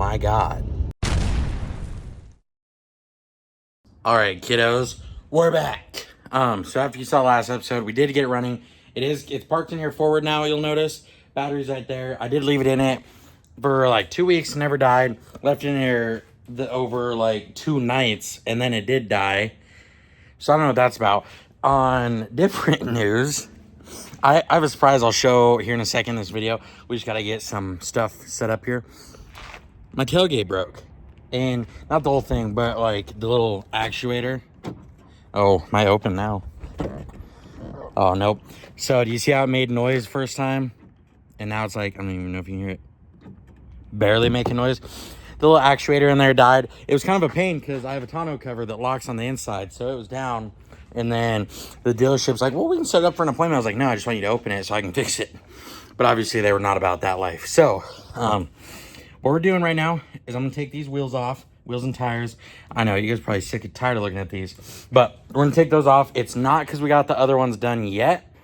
my God. All right, kiddos, we're back. So after you saw last episode, we did get it running. It's parked in here forward now, you'll notice. Battery's right there. I did leave it in it for like 2 weeks, never died. Left it in here over like 2 nights, and then it did die. So I don't know what that's about. On different news, I have a surprise I'll show here in a second in this video. We just got to get some stuff set up here. My tailgate broke. And not the whole thing, but like the little actuator. Oh, am I open now? Oh, nope. So do you see how it made noise first time? And now it's like, I don't even know if you can hear it. Barely making noise. The little actuator in there died. It was kind of a pain because I have a tonneau cover that locks on the inside. So it was down. And then the dealership's like, well, we can set it up for an appointment. I was like, no, I just want you to open it so I can fix it. But obviously they were not about that life. So, what we're doing right now is I'm going to take these wheels off, wheels and tires. I know, you guys are probably sick and tired of looking at these, but we're going to take those off. It's not because we got the other ones done yet,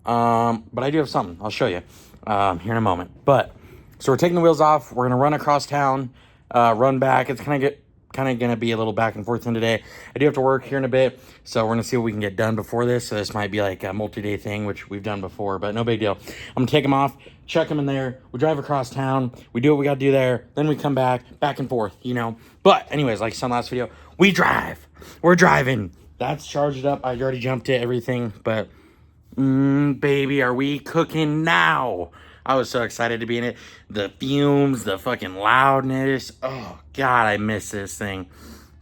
but I do have something. I'll show you here in a moment. But, so we're taking the wheels off. We're going to run across town, run back. It's kind of going to be a little back and forth in today. I do have to work here in a bit, so we're going to see what we can get done before this. So this might be like a multi-day thing, which we've done before, but no big deal. I'm going to take them off, check them in there. We drive across town. We do what we got to do there. Then we come back and forth, you know. But anyways, like I said in the last video, we drive. We're driving. That's charged up. I already jumped it, everything. But, baby, are we cooking now? I was so excited to be in it. The fumes, the fucking loudness. Oh, God, I miss this thing.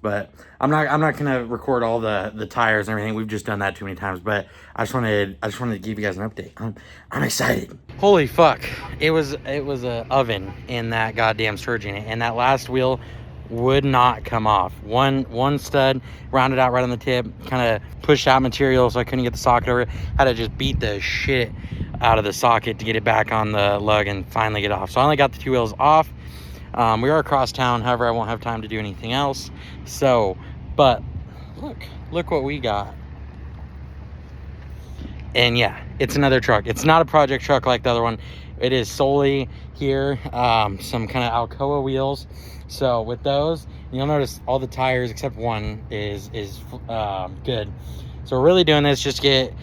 But I'm not going to record all the tires and everything. We've just done that too many times. But I just wanted to give you guys an update. I'm excited. Holy fuck. It was a oven in that goddamn surge unit. And that last wheel would not come off. One stud rounded out right on the tip, kind of pushed out material so I couldn't get the socket over it. Had to just beat the shit out of the socket to get it back on the lug and finally get off. So I only got the 2 wheels off. We are across town, however I won't have time to do anything else. So, but look what we got. And yeah, it's another truck. It's not a project truck like the other one. It is solely here, some kind of Alcoa wheels. So with those, you'll notice all the tires except one is good. So we're really doing this just to get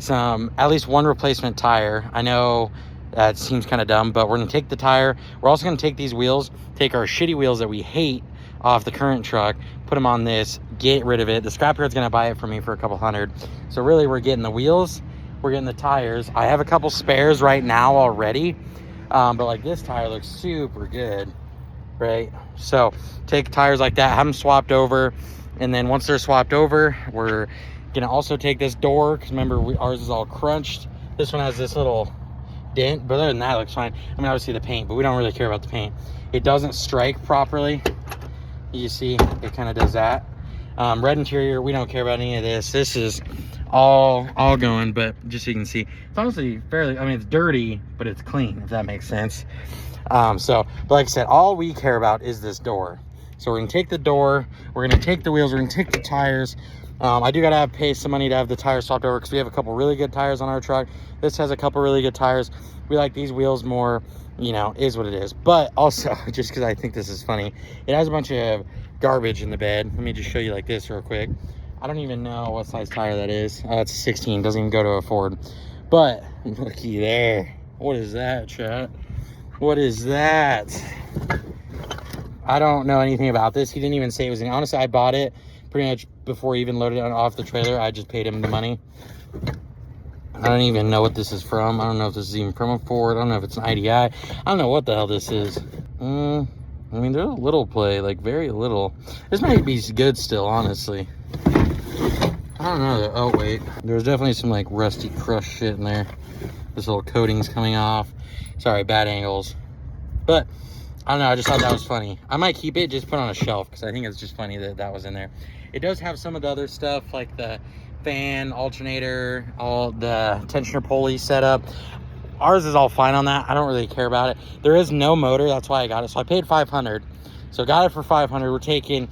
at least one replacement tire. I know that seems kind of dumb, but we're gonna take the tire. We're also gonna take these wheels, take our shitty wheels that we hate off the current truck, put them on this, get rid of it. The scrapyard's gonna buy it for me for a couple $100. So really we're getting the wheels, we're getting the tires. I have a couple spares right now already, but like this tire looks super good, right? So take tires like that, have them swapped over, and then once they're swapped over, we're gonna also take this door, because remember ours is all crunched. This one has this little dent, but other than that, it looks fine. I mean, obviously the paint, but we don't really care about the paint. It doesn't strike properly. You see, it kind of does that. Red interior, we don't care about any of this. This is all going, but just so you can see, it's honestly fairly, I mean, it's dirty, but it's clean, if that makes sense. But like I said, all we care about is this door. So we're gonna take the door, we're gonna take the wheels, we're gonna take the tires. I do gotta pay some money to have the tires swapped over because we have a couple really good tires on our truck. This has a couple really good tires. We like these wheels more, you know, is what it is. But also, just because I think this is funny, it has a bunch of garbage in the bed. Let me just show you like this real quick. I don't even know what size tire that is. It's a 16, doesn't even go to a Ford. But looky there. What is that, chat? What is that? I don't know anything about this. He didn't even say it was honestly, I bought it pretty much before he even loaded it off the trailer. I just paid him the money. I don't even know what this is from. I don't know if this is even from a Ford. I don't know if it's an IDI. I don't know what the hell this is. I mean, there's a little play, like very little. This might be good still, honestly. I don't know. Oh, wait. There's definitely some like rusty crushed shit in there. This little coating's coming off. Sorry, bad angles. But I don't know. I just thought that was funny. I might keep it, just put it on a shelf because I think it's just funny that that was in there. It does have some of the other stuff like the fan, alternator, all the tensioner pulley setup. Ours is all fine on that. I don't really care about it. There is no motor. That's why I got it. So I paid $500. So got it for $500. We're taking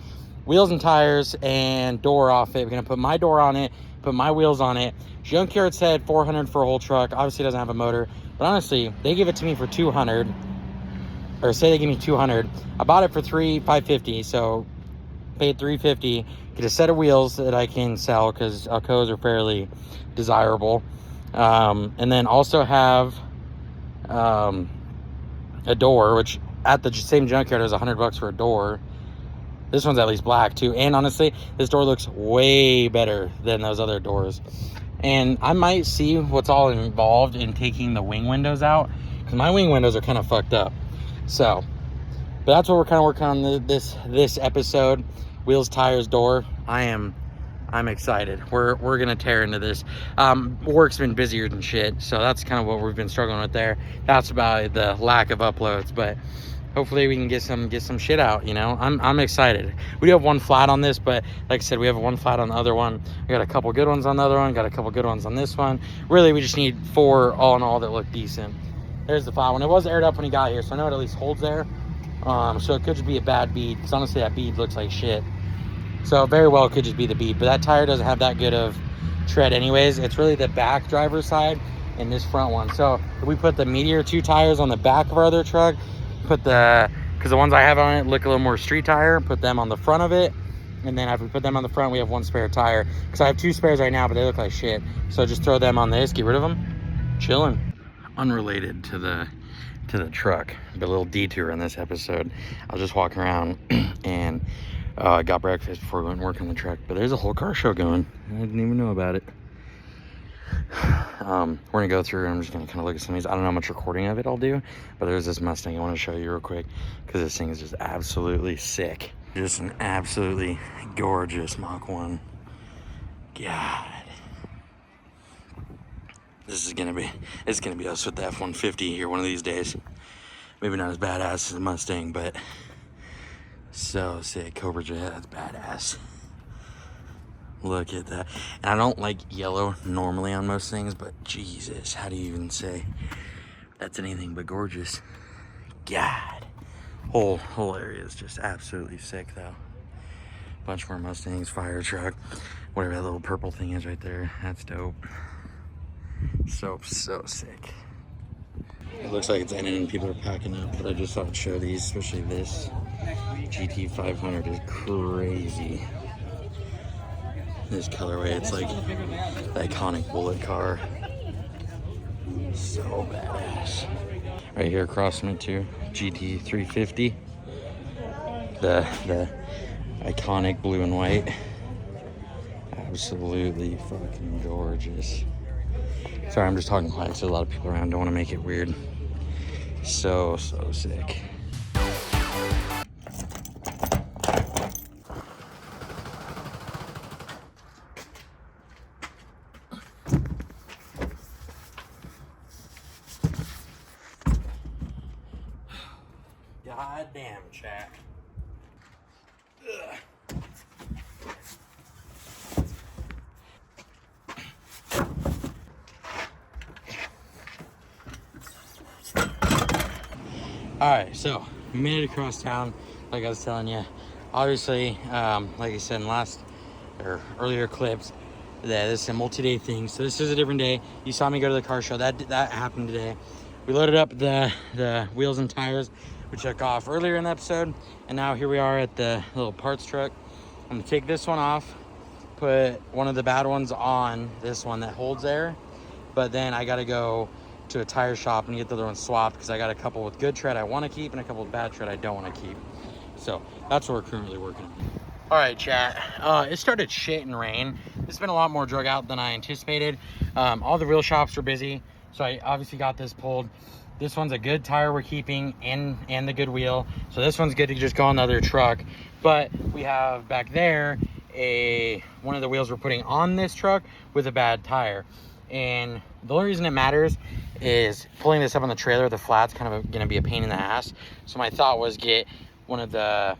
wheels and tires and door off it. We're going to put my door on it, put my wheels on it. Junkyard said $400 for a whole truck. Obviously, it doesn't have a motor. But honestly, they give it to me for $200. or say they give me 200. I bought it for $550, so paid $350. Get a set of wheels that I can sell because Alcoas are fairly desirable, and then also have a door, which at the same junkyard was $100 for a door. This one's at least black too, and honestly, this door looks way better than those other doors. And I might see what's all involved in taking the wing windows out, because my wing windows are kind of fucked up. So, but that's what we're kind of working on this episode. Wheels, tires, door. I'm excited. We're gonna tear into this. Work's been busier than shit, so that's kind of what we've been struggling with there. That's about the lack of uploads, but hopefully we can get some shit out, you know. I'm excited. We do have one flat on this, but like I said, we have one flat on the other one. We got a couple good ones on the other one, got a couple good ones on this one. Really, we just need 4 all in all that look decent. There's the flat one. It was aired up when he got here, so I know it at least holds there. So it could just be a bad bead, because honestly that bead looks like shit. So very well it could just be the bead, but that tire doesn't have that good of tread anyways. It's really the back driver's side and this front one. So if we put the Meteor 2 tires on the back of our other truck, put because the ones I have on it look a little more street tire, put them on the front of it, and then if we put them on the front, we have 1 spare tire, because I have 2 spares right now, but they look like shit. So just throw them on this, get rid of them, chilling. Unrelated to the truck, but a little detour in this episode. I was just walking around and got breakfast before we went and work on the truck, but there's a whole car show going. I didn't even know about it. We're gonna go through and I'm just gonna kind of look at some of these. I don't know how much recording of it I'll do, but there's this Mustang I want to show you real quick, because this thing is just absolutely sick. Just an absolutely gorgeous Mach 1. God, it's gonna be us with the F-150 here one of these days. Maybe not as badass as the Mustang, but so sick. Cobra Jet, that's badass. Look at that. And I don't like yellow normally on most things, but Jesus, how do you even say that's anything but gorgeous? God, whole area is just absolutely sick though. Bunch more Mustangs, fire truck, whatever that little purple thing is right there, that's dope. So sick. It looks like it's ending and people are packing up, but I just thought I'd show these, especially this GT 500 is crazy. This colorway, it's like the iconic bullet car. So badass. Right here across from it too, GT 350. The iconic blue and white. Absolutely fucking gorgeous. Sorry, I'm just talking quiet, so a lot of people around, don't want to make it weird. So sick. God damn, chat. Ugh. All right, so we made it across town, like I was telling you. Obviously, like I said in earlier clips, that this is a multi-day thing. So this is a different day. You saw me go to the car show. That happened today. We loaded up the wheels and tires. We took off earlier in the episode, and now here we are at the little parts truck. I'm gonna take this one off, put one of the bad ones on this one that holds there, but then I gotta go to a tire shop and get the other one swapped, because I got a couple with good tread I want to keep and a couple with bad tread I don't want to keep. So that's what we're currently working on. All right, chat. It started shit and rain. It's been a lot more drug out than I anticipated. All the wheel shops were busy, so I obviously got this pulled. This one's a good tire we're keeping, and the good wheel. So this one's good to just go on the other truck. But we have back there one of the wheels we're putting on this truck with a bad tire. And the only reason it matters is pulling this up on the trailer, the flat's kind of gonna be a pain in the ass. So my thought was get one of the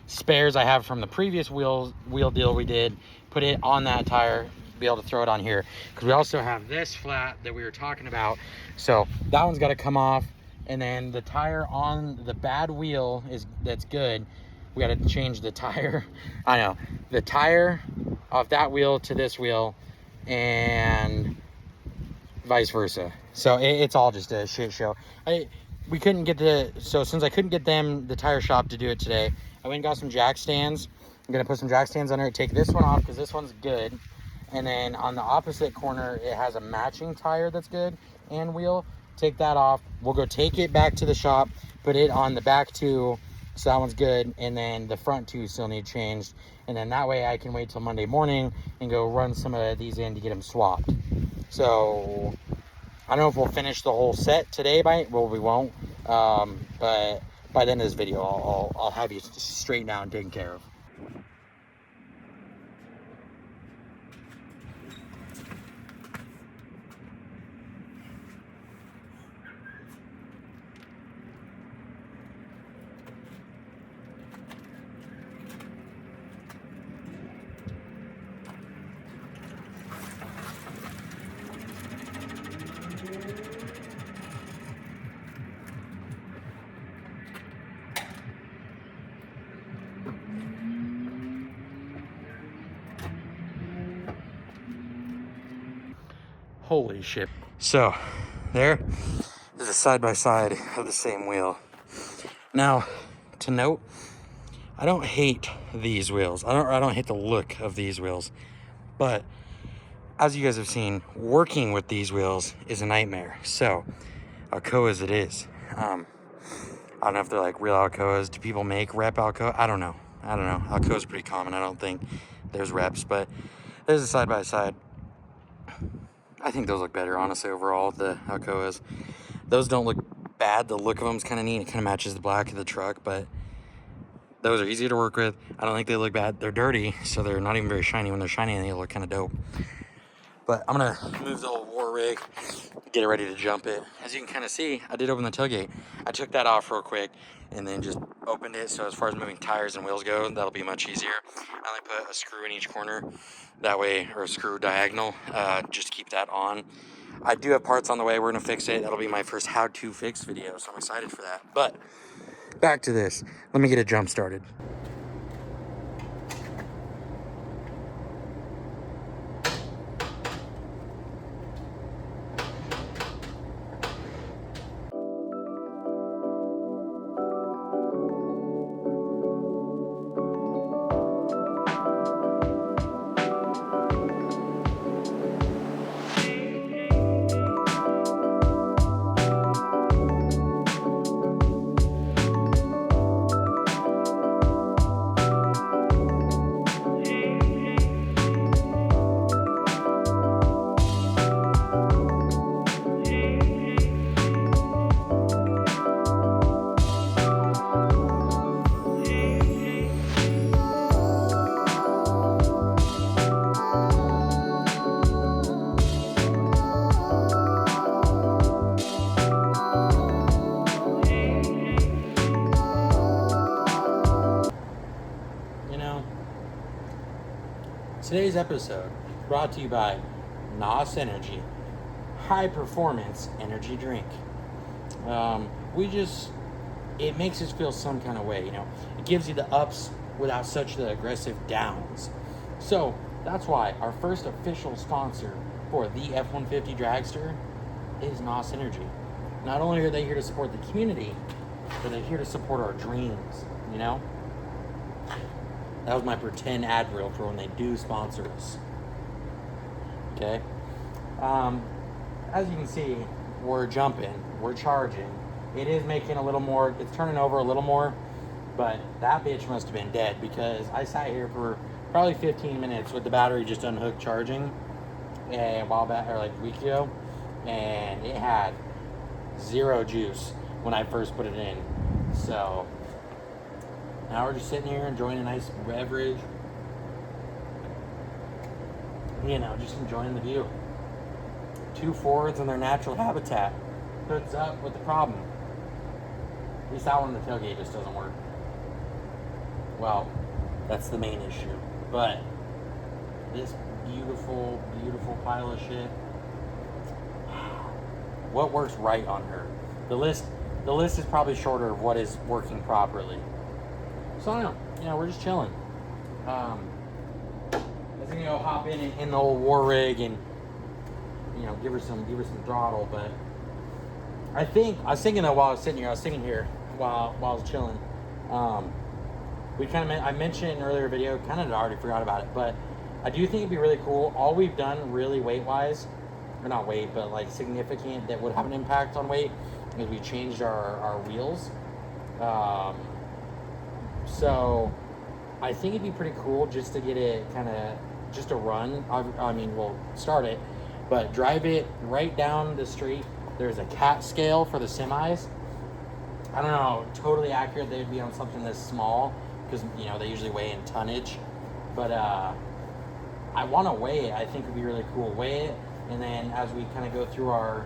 spares I have from the previous wheel deal we did, put it on that tire, be able to throw it on here, because we also have this flat that we were talking about. So that one's got to come off, and then the tire on the bad wheel that's good. We got to change the tire. I know the tire off that wheel to this wheel, and vice versa. So it's all just a shit show. we couldn't get since I couldn't get the tire shop to do it today, I went and got some jack stands. I'm gonna put some jack stands under it, take this one off because this one's good. And then on the opposite corner, it has a matching tire that's good and wheel. Take that off. We'll go take it back to the shop, put it on the back two, so that one's good. And then the front two still need changed. And then that way I can wait till Monday morning and go run some of these in to get them swapped. So I don't know if we'll finish the whole set today well, we won't. But by the end of this video, I'll have you straightened out and taken care of. Holy shit. So there is a side-by-side of the same wheel. Now, to note, I don't hate these wheels. I don't hate the look of these wheels. But as you guys have seen, working with these wheels is a nightmare. So, Alcoas it is. I don't know if they're like real Alcoas. Do people make rep Alcoa? I don't know. Alcoa's pretty common. I don't think there's reps, but there's a side-by-side. I think those look better, honestly, overall, the Alcoas. Those don't look bad. The look of them is kind of neat. It kind of matches the black of the truck, but those are easy to work with. I don't think they look bad. They're dirty, so they're not even very shiny. When they're shiny, they look kind of dope. But I'm going to move the old war rig, get it ready to jump it. As you can kind of see, I did open the tailgate. I took that off real quick and then just opened it. So as far as moving tires and wheels go, that'll be much easier. I only put a screw in each corner that way, or a screw diagonal, just to keep that on. I do have parts on the way. We're going to fix it. That'll be my first how-to fix video, so I'm excited for that. But back to this. Let me get it jump started. Today's episode is brought to you by NOS Energy, high performance energy drink. It makes us feel some kind of way, It gives you the ups without such the aggressive downs. So that's why our first official sponsor for the F-150 Dragster is NOS Energy. Not only are they here to support the community, but they're here to support our dreams, That was my pretend ad reel for when they do sponsor us. Okay? As you can see, we're jumping, we're charging. It is making a little more, it's turning over a little more, but that bitch must have been dead because I sat here for probably 15 minutes with the battery just unhooked charging a while back, or like a week ago, and it had zero juice when I first put it in. So now we're just sitting here enjoying a nice beverage. Just enjoying the view. 2 Fords in their natural habitat. Puts up with the problem. At least that one, the tailgate just doesn't work. Well, that's the main issue. But this beautiful, beautiful pile of shit. What works right on her? The list is probably shorter of what is working properly. So I don't know, we're just chilling. I was gonna go hop in the old war rig and give her some throttle, but I think I was thinking though while I was sitting here, while I was chilling. We kind of I mentioned in an earlier video, kind of already forgot about it, but I do think it'd be really cool. All we've done really weight wise, or not weight, but like significant that would have an impact on weight, is we changed our wheels. So I think it'd be pretty cool just to get it kind of just a run. I mean, we'll start it, but drive it right down the street. There's a cat scale for the semis. I don't know, totally accurate they'd be on something this small, because you know they usually weigh in tonnage. But I want to weigh it. I think it'd be really cool. Weigh it, and then as we kind of go through our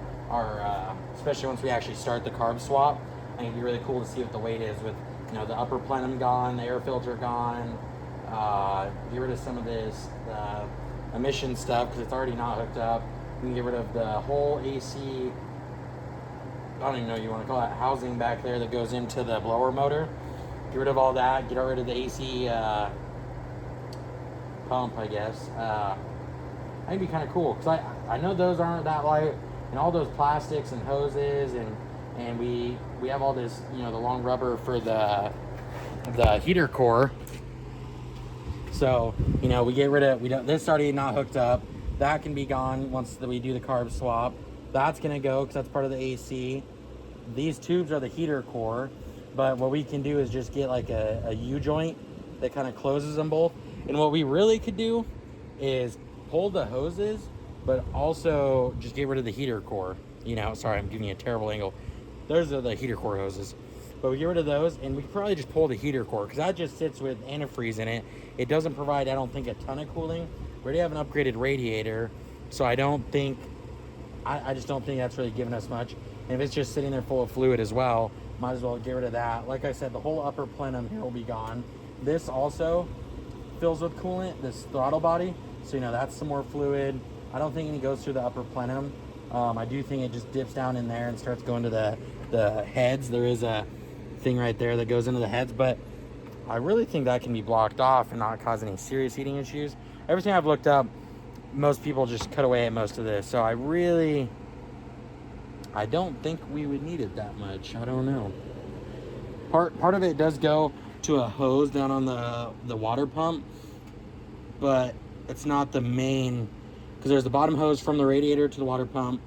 especially once we actually start the carb swap, I think it'd be really cool to see what the weight is with, you know, the upper plenum gone, the air filter gone, get rid of some of this emission stuff because it's already not hooked up. We can get rid of the whole AC, I don't even know what you want to call it, housing back there that goes into the blower motor. Get rid of all that, get rid of the AC pump, I guess. That'd be kind of cool because I know those aren't that light, and all those plastics and hoses, and we have all this, you know, the long rubber for the heater core. So, you know, we get rid of, this already not hooked up. That can be gone once we do the carb swap. That's gonna go because that's part of the AC. These tubes are the heater core, but what we can do is just get like a U-joint that kind of closes them both. And what we really could do is pull the hoses, but also just get rid of the heater core. You know, sorry, I'm giving you a terrible angle. Those are the heater core hoses. But we get rid of those, and we could probably just pull the heater core, because that just sits with antifreeze in it. It doesn't provide, I don't think, a ton of cooling. We already have an upgraded radiator, so I don't think, I just don't think that's really giving us much. And if it's just sitting there full of fluid as well, might as well get rid of that. Like I said, the whole upper plenum here will be gone. This also fills with coolant, this throttle body. So, you know, that's some more fluid. I don't think any goes through the upper plenum. I do think it just dips down in there and starts going to the heads. There is a thing right there that goes into the heads, but I really think that can be blocked off and not cause any serious heating issues. Everything I've looked up, most people just cut away at most of this. So I don't think we would need it that much. I don't know. Part of it does go to a hose down on the water pump, but it's not the main, because there's the bottom hose from the radiator to the water pump,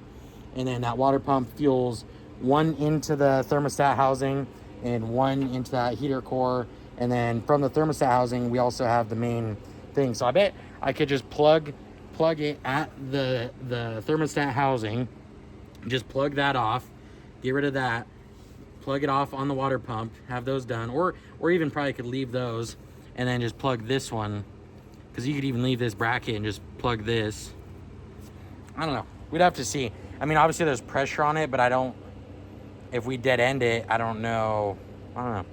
and then that water pump fuels one into the thermostat housing and one into that heater core, and then from the thermostat housing we also have the main thing. So I bet I could just plug it at the thermostat housing, just plug that off, get rid of that, plug it off on the water pump, have those done, or even probably could leave those and then just plug this one, because you could even leave this bracket and just plug this. I don't know, we'd have to see. I mean, obviously there's pressure on it, but if we dead end it, I don't know. I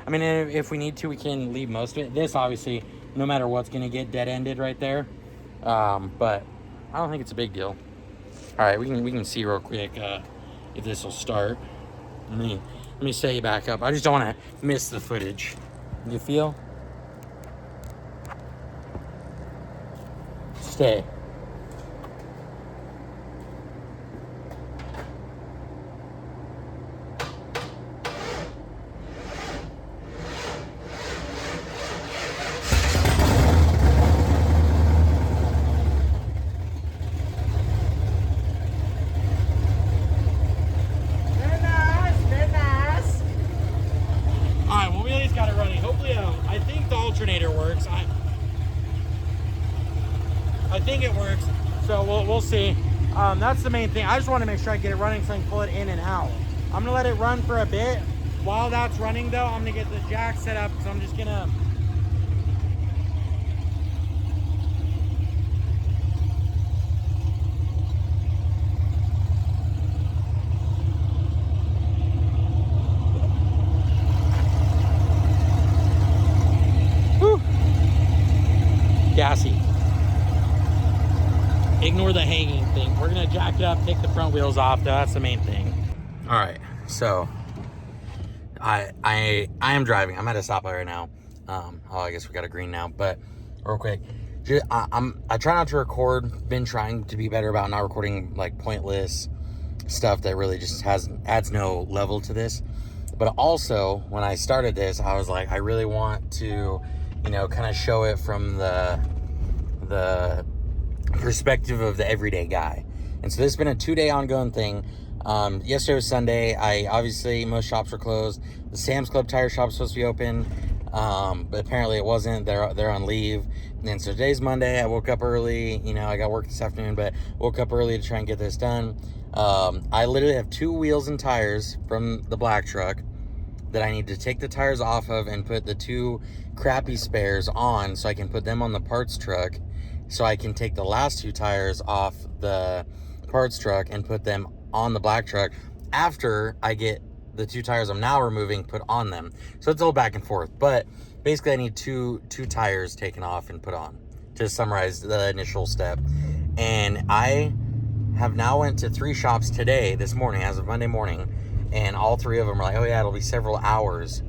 mean, if we need to, we can leave most of it. This obviously, no matter what's gonna get dead ended right there. But I don't think it's a big deal. All right, we can see real quick if this will start. Let me set you back up. I just don't want to miss the footage. You feel? Stay. Alternator works. I think it works, so we'll see. That's the main thing. I just want to make sure I get it running so I can pull it in and out. I'm gonna let it run for a bit. While that's running though, I'm gonna get the jack set up, so I'm just gonna gassy. Ignore the hanging thing. We're gonna jack it up, take the front wheels off though. That's the main thing. All right, so I am driving. I'm at a stoplight right now. I guess we got a green now, but real quick, I try not to record. Been trying to be better about not recording like pointless stuff that really just adds no level to this. But also, when I started this, I was like, I really want to, you know, kind of show it from the perspective of the everyday guy. And so this has been a 2-day ongoing thing. Yesterday was Sunday. Obviously most shops were closed. The Sam's Club tire shop was supposed to be open, but apparently it wasn't. They're on leave. And so today's Monday. I woke up early. You know, I got work this afternoon, but woke up early to try and get this done. I literally have 2 wheels and tires from the black truck that I need to take the tires off of and put the 2 crappy spares on, so I can put them on the parts truck, so I can take the last 2 tires off the parts truck and put them on the black truck after I get the 2 tires I'm now removing put on them. So it's all back and forth, but basically I need two tires taken off and put on, to summarize the initial step. And I have now went to 3 shops today, this morning, as of Monday morning, and all 3 of them are like, oh yeah, it'll be several hours.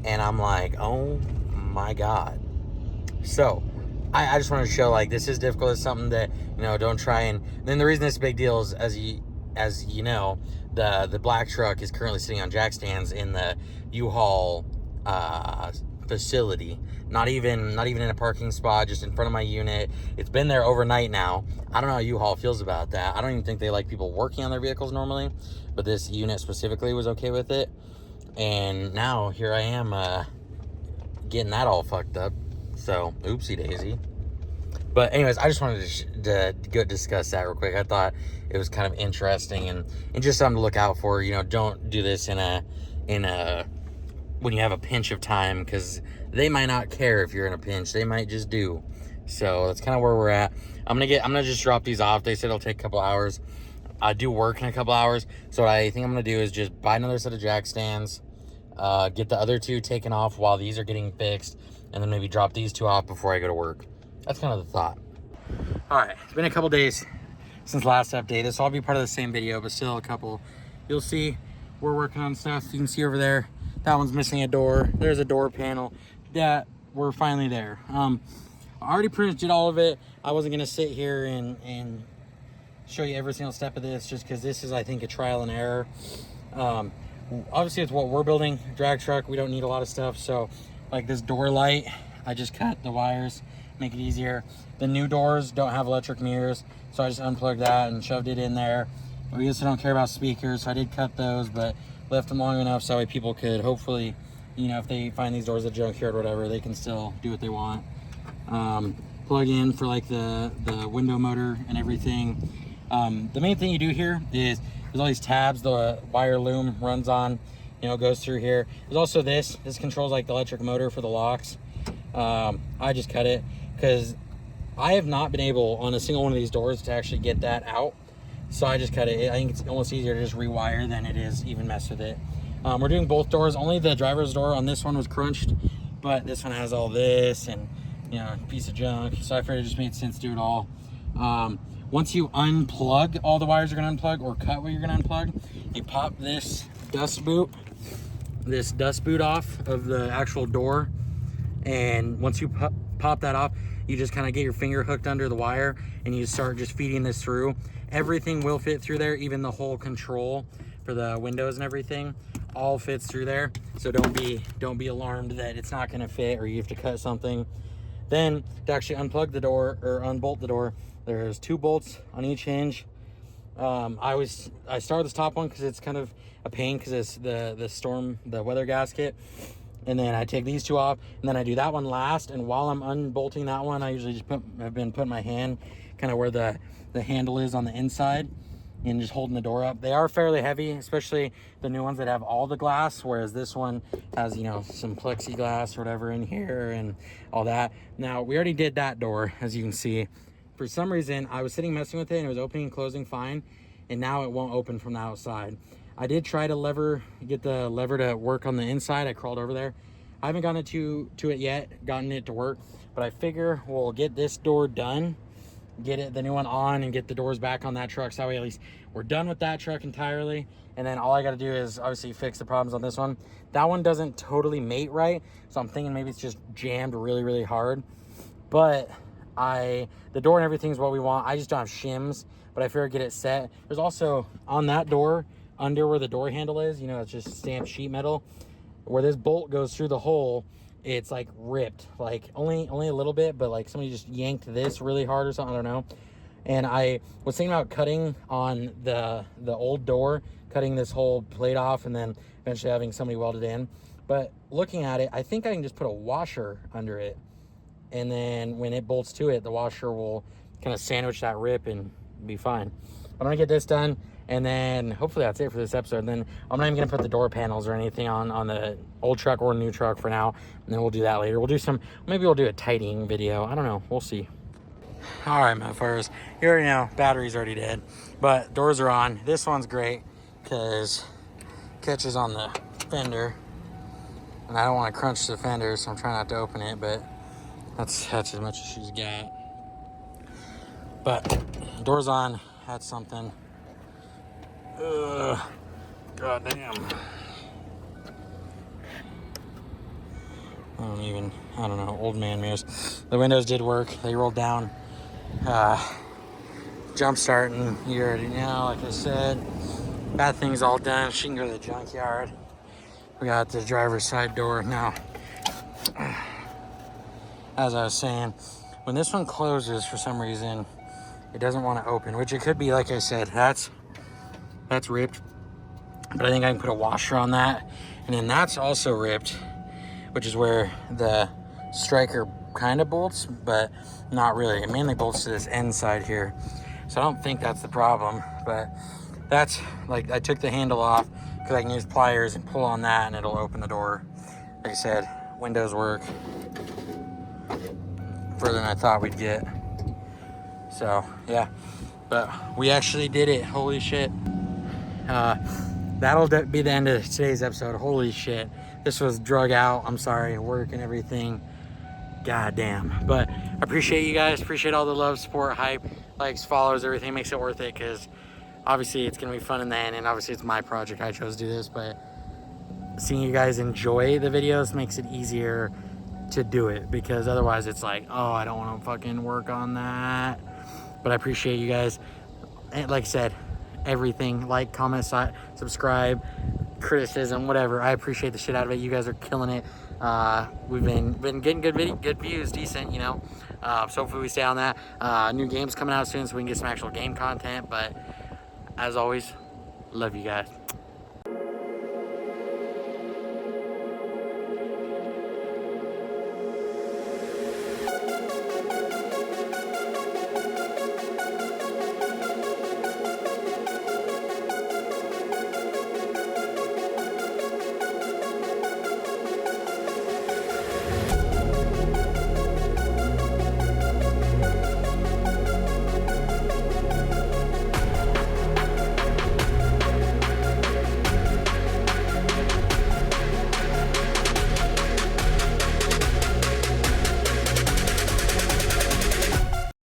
And I'm like, oh my God. So I just wanted to show, like, this is difficult. It's something that, you know, don't try. And then the reason it's a big deal is, as you know, the black truck is currently sitting on jack stands in the U-Haul facility. Not even in a parking spot, just in front of my unit. It's been there overnight now. I don't know how U-Haul feels about that. I don't even think they like people working on their vehicles normally, but this unit specifically was okay with it. And now here I am getting that all fucked up. So oopsie daisy. But anyways, I just wanted to go discuss that real quick. I thought it was kind of interesting and just something to look out for. You know, don't do this in a when you have a pinch of time, because they might not care if you're in a pinch. They might just do. So that's kind of where we're at. I'm gonna just drop these off. They said it'll take a couple hours. I do work in a couple hours, so what I think I'm gonna do is just buy another set of jack stands, get the other 2 taken off while these are getting fixed, and then maybe drop these 2 off before I go to work. That's kind of the thought. All right, it's been a couple days since last update. This will all be part of the same video, but still a couple. You'll see we're working on stuff. You can see over there, that one's missing a door. There's a door panel. That, we're finally there. I already pretty much did all of it. I wasn't gonna sit here and show you every single step of this, just because this is, I think, a trial and error. Obviously it's what we're building, drag truck. We don't need a lot of stuff. So like this door light, I just cut the wires, make it easier. The new doors don't have electric mirrors, so I just unplugged that and shoved it in there. We also don't care about speakers, so I did cut those, but left them long enough so that way people could hopefully, you know, if they find these doors at a junkyard or whatever, they can still do what they want. Plug in for like the window motor and everything. The main thing you do here is there's all these tabs the wire loom runs on, you know, goes through here. There's also this controls like the electric motor for the locks. I just cut it because I have not been able on a single one of these doors to actually get that out. So I just cut it. I think it's almost easier to just rewire than it is even mess with it. We're doing both doors. Only the driver's door on this one was crunched, but this one has all this and, you know, a piece of junk. So I figured it just made sense to do it all. Once you unplug all the wires you're gonna unplug or cut what you're gonna unplug, you pop this dust boot off of the actual door. And once you pop that off, you just kind of get your finger hooked under the wire and you start just feeding this through. Everything will fit through there, even the whole control for the windows and everything all fits through there. So don't be alarmed that it's not gonna fit or you have to cut something. Then to actually unplug the door or unbolt the door, there's 2 bolts on each hinge. I start with this top one because it's kind of a pain because it's the weather gasket. And then I take these 2 off, and then I do that one last. And while I'm unbolting that one, I usually just I've been putting my hand kind of where the handle is on the inside and just holding the door up. They are fairly heavy, especially the new ones that have all the glass, whereas this one has, you know, some plexiglass or whatever in here and all that. Now, we already did that door, as you can see. For some reason, I was sitting messing with it, and it was opening and closing fine, and now it won't open from the outside. I did try to get the lever to work on the inside. I crawled over there. I haven't gotten it to it yet, gotten it to work, but I figure we'll get this door done, get the new one on, and get the doors back on that truck. So that way at least we're done with that truck entirely. And then all I got to do is obviously fix the problems on this one. That one doesn't totally mate right, so I'm thinking maybe it's just jammed really, really hard. But The door and everything is what we want. I just don't have shims, but I figured get it set. There's also on that door, under where the door handle is, you know, it's just stamped sheet metal. Where this bolt goes through the hole, it's like ripped, like only a little bit, but like somebody just yanked this really hard or something, I don't know. And I was thinking about cutting on the old door, cutting this whole plate off and then eventually having somebody weld it in. But looking at it, I think I can just put a washer under it. And then when it bolts to it, the washer will kind of sandwich that rip and be fine. I'm gonna get this done, and then hopefully that's it for this episode. And then I'm not even gonna put the door panels or anything on the old truck or new truck for now. And then we'll do that later. Maybe we'll do a tightening video. I don't know, we'll see. All right, motherfuckers, you already know battery's already dead, but doors are on. This one's great because catches on the fender, and I don't want to crunch the fender, so I'm trying not to open it, but that's as much as she's got. But doors on, that's something. God damn. I don't know, old man mirrors. The windows did work. They rolled down. Jump starting, you already know, like I said. Bad thing's all done. She can go to the junkyard. We got the driver's side door. Now, as I was saying, when this one closes for some reason, it doesn't want to open, which it could be, like I said, that's ripped. But I think I can put a washer on that. And then that's also ripped, which is where the striker kind of bolts, but not really. It mainly bolts to this end side here. So I don't think that's the problem, but that's like, I took the handle off because I can use pliers and pull on that and it'll open the door. Like I said, windows work further than I thought we'd get. So yeah, but we actually did it. Holy shit. That'll be the end of today's episode. Holy shit. This was drug out. I'm sorry, work and everything. God damn. But I appreciate you guys. Appreciate all the love, support, hype, likes, follows, everything. Makes it worth it because obviously it's going to be fun in the end. And obviously it's my project. I chose to do this. But seeing you guys enjoy the videos makes it easier to do it. Because otherwise it's like, oh, I don't want to fucking work on that. But I appreciate you guys. And like I said, everything. Like, comment, subscribe, criticism, whatever. I appreciate the shit out of it. You guys are killing it. We've been getting good views, decent, you know. So hopefully we stay on that. New games coming out soon, so we can get some actual game content. But as always, love you guys.